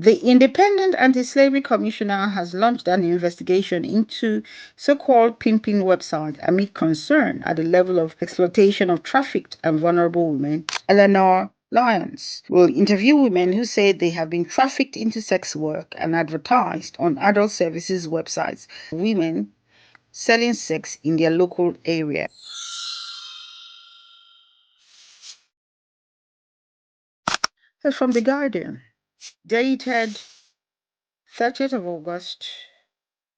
The Independent Anti-Slavery Commissioner has launched an investigation into so-called pimping website amid concern at the level of exploitation of trafficked and vulnerable women. Eleanor Lyons will interview women who say they have been trafficked into sex work and advertised on adult services websites. Women selling sex in their local area. That's from The Guardian. Dated 30th of August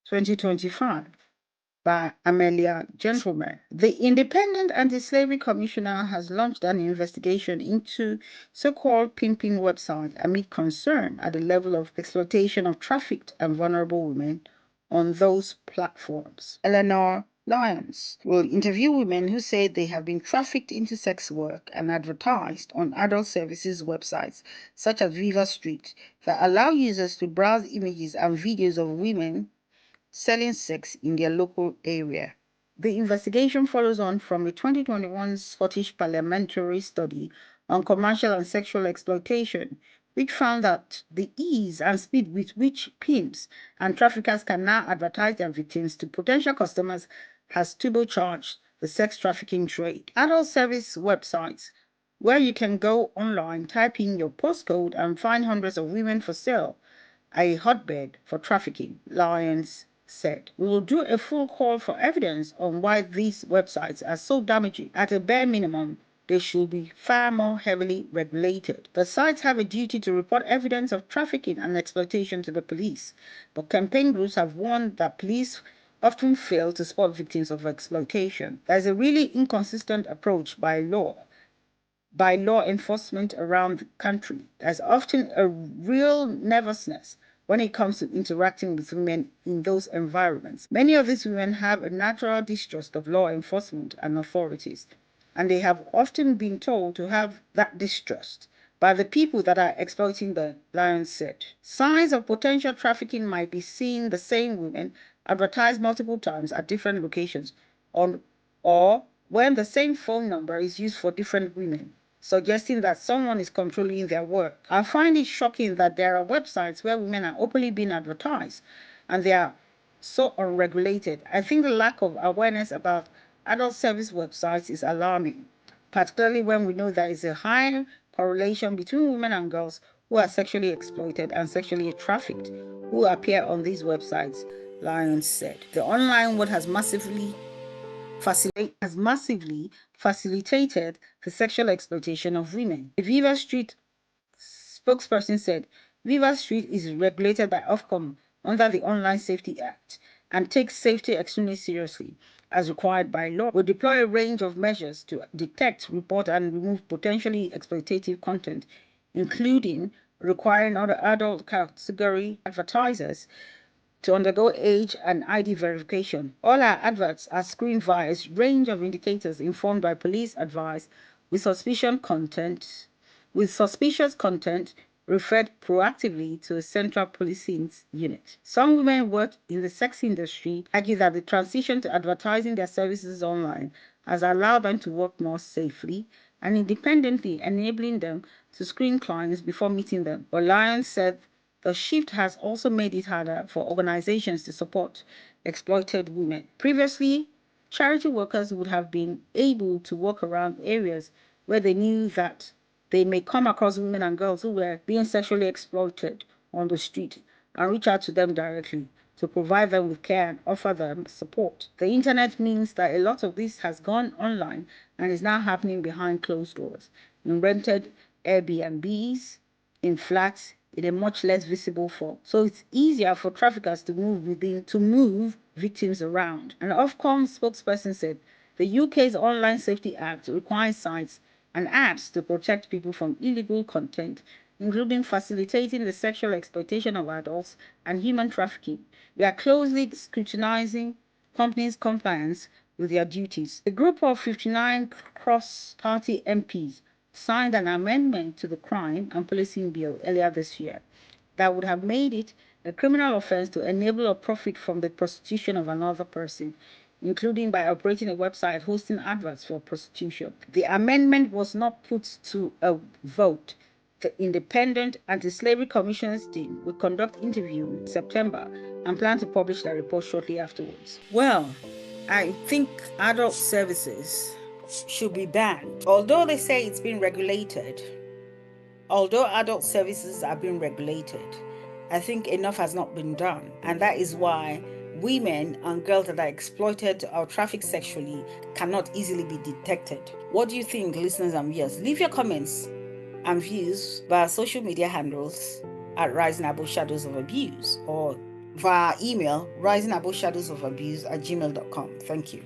2025. By Amelia Gentleman. The Independent Anti-Slavery Commissioner has launched an investigation into so-called pimping website amid concern at the level of exploitation of trafficked and vulnerable women on those platforms. Eleanor Lyons will interview women who say they have been trafficked into sex work and advertised on adult services websites such as Viva Street that allow users to browse images and videos of women selling sex in their local area. The investigation follows on from a 2021 Scottish parliamentary study on commercial and sexual exploitation, which found that the ease and speed with which pimps and traffickers can now advertise their victims to potential customers has turbocharged the sex trafficking trade. Adult service websites where you can go online, type in your postcode, and find hundreds of women for sale a hotbed for trafficking, Lyons said. We will do a full call for evidence on why these websites are so damaging. At a bare minimum, they should be far more heavily regulated. The sites have a duty to report evidence of trafficking and exploitation to the police, but campaign groups have warned that police often fail to spot victims of exploitation. There is a really inconsistent approach by law enforcement around the country. There's often a real nervousness when it comes to interacting with women in those environments. Many of these women have a natural distrust of law enforcement and authorities, and they have often been told to have that distrust by the people that are exploiting the Lions said. Signs of potential trafficking might be seeing the same women advertised multiple times at different locations on or when the same phone number is used for different women, suggesting that someone is controlling their work. I find it shocking that there are websites where women are openly being advertised and they are so unregulated. I think the lack of awareness about adult service websites is alarming, particularly when we know there is a high correlation between women and girls who are sexually exploited and sexually trafficked who appear on these websites, Lyons said. The online world has massively facilitated the sexual exploitation of women. A Viva Street spokesperson said, Viva Street is regulated by Ofcom under the Online Safety Act and takes safety extremely seriously as required by law. We deploy a range of measures to detect, report, and remove potentially exploitative content, including requiring other adult category advertisers to undergo age and ID verification. All our adverts are screened via a range of indicators informed by police advice with suspicious content referred proactively to a central policing unit. Some women work in the sex industry argue that the transition to advertising their services online has allowed them to work more safely and independently, enabling them to screen clients before meeting them. But Lyons said the shift has also made it harder for organizations to support exploited women. Previously, charity workers would have been able to work around areas where they knew that they may come across women and girls who were being sexually exploited on the street and reach out to them directly to provide them with care and offer them support. The internet means that a lot of this has gone online and is now happening behind closed doors in rented Airbnbs, in flats, in a much less visible form. So it's easier for traffickers to move victims around. An Ofcom spokesperson said the UK's Online Safety Act requires sites and apps to protect people from illegal content, including facilitating the sexual exploitation of adults and human trafficking. We are closely scrutinizing companies' compliance with their duties. A group of 59 cross-party MPs signed an amendment to the Crime and Policing Bill earlier this year that would have made it a criminal offense to enable or profit from the prostitution of another person, including by operating a website hosting adverts for prostitution. The amendment was not put to a vote The Independent Anti-Slavery Commission's team will conduct interview in September and plan to publish their report shortly afterwards. Well, I think adult services should be banned. Although they say it's been regulated, although adult services are being regulated, I think enough has not been done. And that is why women and girls that are exploited or trafficked sexually cannot easily be detected. What do you think, listeners and viewers? Leave your comments and views via social media handles at Rising Above Shadows of Abuse or via email risingaboveshadowsofabuse@gmail.com. Thank you.